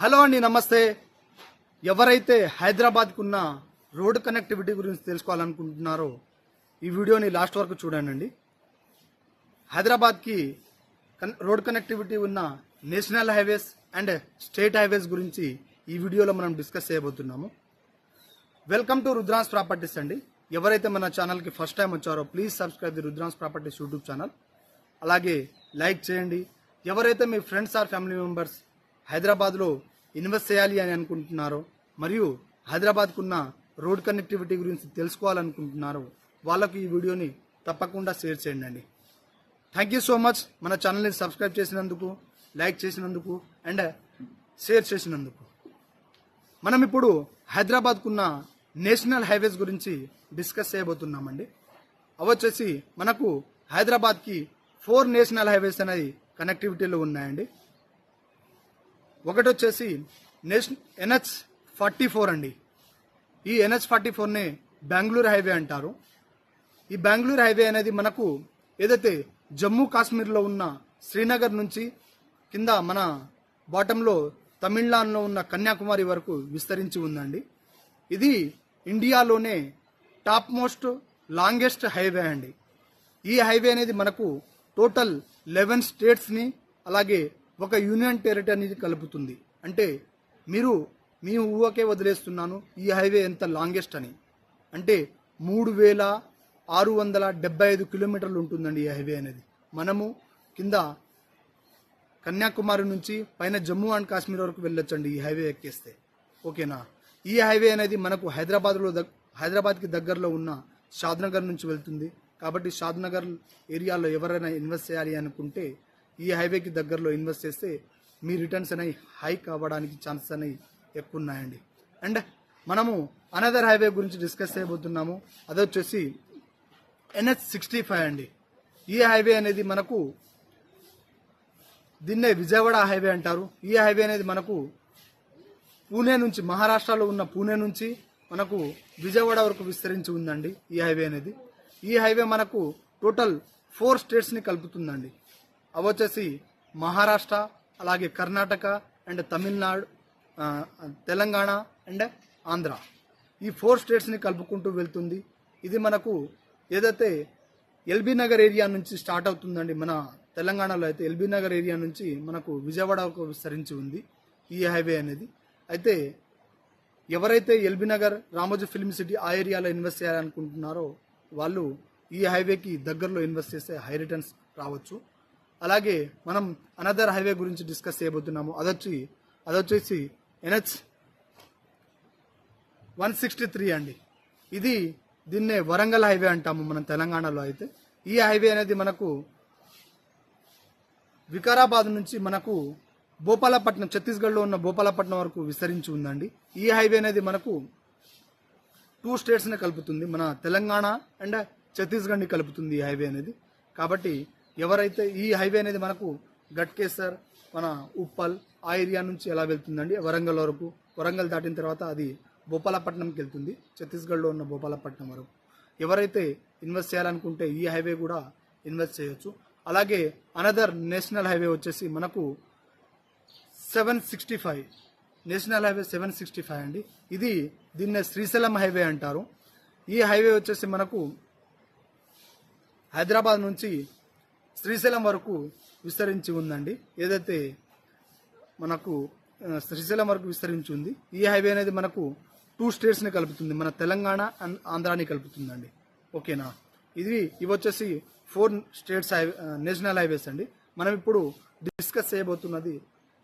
Hello అండి, నమస్తే. ఎవరైతే హైదరాబాద్కు ఉన్న రోడ్ కనెక్టివిటీ గురించి తెలుసుకోవాలనుకుంటున్నారో ఈ వీడియోని లాస్ట్ వరకు చూడండి. హైదరాబాద్కి రోడ్ కనెక్టివిటీ ఉన్న national highways and state highways గురించి ఈ వీడియోలో మనం డిస్కస్ చేయబోతున్నాము. వెల్కమ్ టు రుద్రాన్స్ ప్రాపర్టీస్ అండి. ఎవరైతే మన ఛానల్కి ఫస్ట్ టైం వచ్చారో please subscribe the Rudrans properties YouTube channel. అలాగే లైక్ చేయండి. ఎవరైతే మీ ఫ్రెండ్స్ ఆర్ ఫ్యామిలీ మెంబర్స్ హైదరాబాద్లో ఇన్వెస్ట్ చేయాలి అని అనుకుంటున్నారో మరియు హైదరాబాద్కున్న రోడ్ కనెక్టివిటీ గురించి తెలుసుకోవాలనుకుంటున్నారో వాళ్ళకు ఈ వీడియోని తప్పకుండా షేర్ చేయండి. థ్యాంక్ యూ సో మచ్ మన ఛానల్ని సబ్స్క్రైబ్ చేసినందుకు, లైక్ చేసినందుకు అండ్ షేర్ చేసినందుకు. మనం ఇప్పుడు హైదరాబాద్కున్న నేషనల్ హైవేస్ గురించి డిస్కస్ చేయబోతున్నామండి. అవి వచ్చేసి మనకు హైదరాబాద్కి 4 నేషనల్ హైవేస్ అనేది కనెక్టివిటీలో ఉన్నాయండి. ఒకటి వచ్చేసి NH44 అండి. ఈ NH44నే బెంగళూరు హైవే అంటారు. ఈ బెంగళూరు హైవే అనేది మనకు ఏదైతే జమ్మూ కాశ్మీర్లో ఉన్న శ్రీనగర్ నుంచి కింద మన బాటంలో తమిళనాడులో ఉన్న కన్యాకుమారి వరకు విస్తరించి ఉందండి. ఇది ఇండియాలోనే టాప్ మోస్ట్ లాంగెస్ట్ హైవే అండి. ఈ హైవే అనేది మనకు టోటల్ 11 స్టేట్స్ని అలాగే ఒక యూనియన్ టెరిటరీని కలుపుతుంది. అంటే మీరు మీ ఊహకే వదిలేస్తున్నాను ఈ హైవే ఎంత లాంగెస్ట్ అని. అంటే 3675 కిలోమీటర్లు ఉంటుందండి ఈ హైవే అనేది. మనము కింద కన్యాకుమారి నుంచి పైన జమ్మూ అండ్ కాశ్మీర్ వరకు వెళ్ళొచ్చండి ఈ హైవే ఎక్కేస్తే. ఓకేనా. ఈ హైవే అనేది మనకు హైదరాబాద్కి దగ్గరలో ఉన్న షాద్నగర్ నుంచి వెళ్తుంది. కాబట్టి షాద్నగర్ ఏరియాలో ఎవరైనా ఇన్వెస్ట్ చేయాలి అనుకుంటే ఈ హైవేకి దగ్గరలో ఇన్వెస్ట్ చేస్తే మీ రిటర్న్స్ అనేవి హైక్ అవ్వడానికి ఛాన్సెస్ అనేవి ఎక్కువ ఉన్నాయండి. అండ్ మనము అనదర్ హైవే గురించి డిస్కస్ చేయబోతున్నాము. అది వచ్చేసి NH65 అండి. ఈ హైవే అనేది మనకు దీన్నే విజయవాడ హైవే అంటారు. ఈ హైవే అనేది మనకు పూణే నుంచి, మహారాష్ట్రలో ఉన్న పూణే నుంచి మనకు విజయవాడ వరకు విస్తరించి ఉందండి ఈ హైవే అనేది. ఈ హైవే మనకు టోటల్ 4 స్టేట్స్ని కలుపుతుందండి. అవి వచ్చేసి మహారాష్ట్ర, అలాగే కర్ణాటక అండ్ తమిళనాడు, తెలంగాణ అండ్ ఆంధ్ర. ఈ 4 స్టేట్స్ని కలుపుకుంటూ వెళ్తుంది. ఇది మనకు ఏదైతే ఎల్బీ నగర్ ఏరియా నుంచి స్టార్ట్ అవుతుందండి. మన తెలంగాణలో అయితే ఎల్బీ నగర్ ఏరియా నుంచి మనకు విజయవాడ వరకు విస్తరించి ఉంది ఈ హైవే అనేది. అయితే ఎవరైతే LB Nagar, Ramoji film city ఆ ఏరియాలో ఇన్వెస్ట్ చేయాలనుకుంటున్నారో వాళ్ళు ఈ హైవేకి దగ్గరలో ఇన్వెస్ట్ చేస్తే హై రిటర్న్స్ రావచ్చు. అలాగే మనం అనదర్ హైవే గురించి డిస్కస్ చేయబోతున్నాము. అదొచ్చేసి NH163 అండి. దీన్నే వరంగల్ హైవే అంటాము మనం తెలంగాణలో అయితే. ఈ హైవే అనేది మనకు వికారాబాద్ నుంచి మనకు భోపాలపట్నం, ఛత్తీస్గఢ్లో ఉన్న భోపాలపట్నం వరకు విస్తరించి ఉందండి. ఈ హైవే అనేది మనకు 2 స్టేట్స్ని కలుపుతుంది. మన తెలంగాణ అండ్ ఛత్తీస్గఢ్ని కలుపుతుంది ఈ హైవే అనేది. కాబట్టి ఎవరైతే ఈ హైవే అనేది మనకు గట్కేసర్, మన ఉప్పల్ ఆ ఏరియా నుంచి ఎలా వెళ్తుందండి వరంగల్ వరకు. వరంగల్ దాటిన తర్వాత అది భోపాలపట్నంకి వెళ్తుంది, ఛత్తీస్గఢ్లో ఉన్న భోపాలపట్నం వరకు. ఎవరైతే ఇన్వెస్ట్ చేయాలనుకుంటే ఈ హైవే కూడా ఇన్వెస్ట్ చేయొచ్చు. అలాగే అనదర్ నేషనల్ హైవే వచ్చేసి మనకు 765, నేషనల్ హైవే 765 అండి. దీన్నే శ్రీశైలం హైవే అంటారు. ఈ హైవే వచ్చేసి మనకు హైదరాబాద్ నుంచి శ్రీశైలం వరకు విస్తరించి ఉందండి. ఏదైతే మనకు శ్రీశైలం వరకు విస్తరించి ఉంది. ఈ హైవే అనేది మనకు 2 స్టేట్స్ని కలుపుతుంది. మన తెలంగాణ అండ్ ఆంధ్రాని కలుపుతుందండి. ఓకేనా. ఇవి వచ్చేసి 4 స్టేట్స్ నేషనల్ హైవేస్ అండి. మనం ఇప్పుడు డిస్కస్ చేయబోతున్నది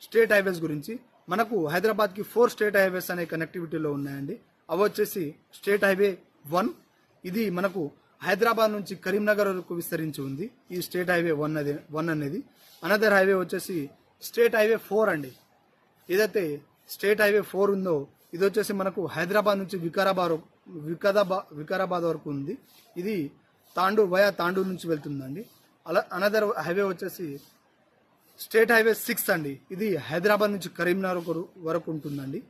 స్టేట్ హైవేస్ గురించి. మనకు హైదరాబాద్కి 4 స్టేట్ హైవేస్ అనే కనెక్టివిటీలో ఉన్నాయండి. అవి వచ్చేసి స్టేట్ హైవే 1, ఇది మనకు హైదరాబాద్ నుంచి కరీంనగర్ వరకు విస్తరించి ఉంది ఈ స్టేట్ హైవే 1 అనేది. అనదర్ హైవే వచ్చేసి స్టేట్ హైవే 4 అండి. ఏదైతే స్టేట్ హైవే 4 ఉందో ఇది వచ్చేసి మనకు హైదరాబాద్ నుంచి వికారాబాద్ వరకు ఉంది. ఇది తాండూరు నుంచి వెళ్తుందండి. అనదర్ హైవే వచ్చేసి స్టేట్ హైవే 6 అండి. ఇది హైదరాబాద్ నుంచి కరీంనగర్ వరకు ఉంటుందండి.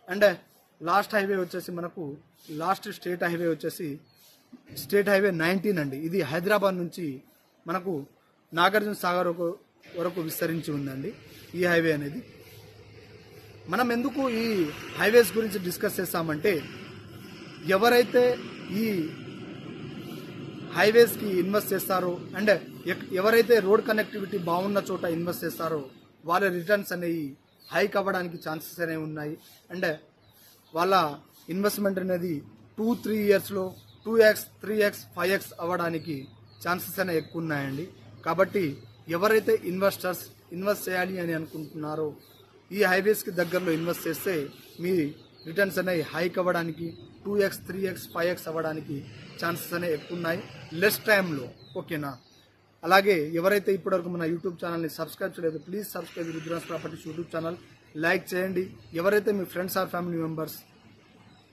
అండ్ లాస్ట్ హైవే వచ్చేసి మనకు స్టేట్ హైవే వచ్చేసి స్టేట్ హైవే 19 అండి. ఇది హైదరాబాద్ నుంచి మనకు నాగార్జున సాగర్ వరకు విస్తరించి ఉందండి ఈ హైవే అనేది. మనం ఎందుకు ఈ హైవేస్ గురించి డిస్కస్ చేస్తామంటే, ఎవరైతే ఈ హైవేస్కి ఇన్వెస్ట్ చేస్తారో అండ్ ఎవరైతే రోడ్ కనెక్టివిటీ బాగున్న చోట ఇన్వెస్ట్ చేస్తారో వాళ్ళ రిటర్న్స్ అనేవి హైక్ అవ్వడానికి ఛాన్సెస్ అనేవి ఉన్నాయి. అండ్ వాళ్ళ ఇన్వెస్ట్మెంట్ అనేది 2-3 ఇయర్స్లో 2x 3x 5x అవ్వడానికి ఛాన్సెస్ అనేవి ఎక్కువ ఉన్నాయండి. కాబట్టి ఎవరైతే ఇన్వెస్టర్స్ ఇన్వెస్ట్ చేయాలి అని అనుకుంటున్నారో ఈ హైవేస్కి దగ్గరలో ఇన్వెస్ట్ చేస్తే మీ రిటర్న్స్ అనేవి హైక్ అవ్వడానికి 2x 3x 5x అవ్వడానికి ఛాన్సెస్ అనేవి ఎక్కువ ఉన్నాయి లెస్ టైంలో. ఓకేనా? అలాగే ఎవరైతే ఇప్పటివరకు మన యూట్యూబ్ ఛానల్ని సబ్స్క్రైబ్ చేయలేదు, please subscribe Rudras properties YouTube channel. Like చేయండి. ఎవరైతే మీ ఫ్రెండ్స్ ఆర్ ఫ్యామిలీ మెంబర్స్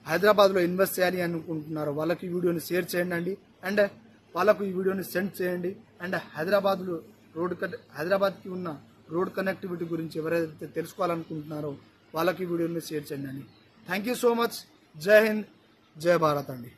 హైదరాబాద్లో ఇన్వెస్ట్ చేయాలి అనుకుంటున్నారో వాళ్ళకి ఈ వీడియోని షేర్ చేయండి అండి. అండ్ వాళ్ళకు ఈ వీడియోని సెండ్ చేయండి. అండ్ హైదరాబాద్కి ఉన్న రోడ్ కనెక్టివిటీ గురించి ఎవరైతే తెలుసుకోవాలనుకుంటున్నారో వాళ్ళకి ఈ వీడియోని షేర్ చేయండి అండి. Thank you so much. జై హింద్, జై భారత్ అండి.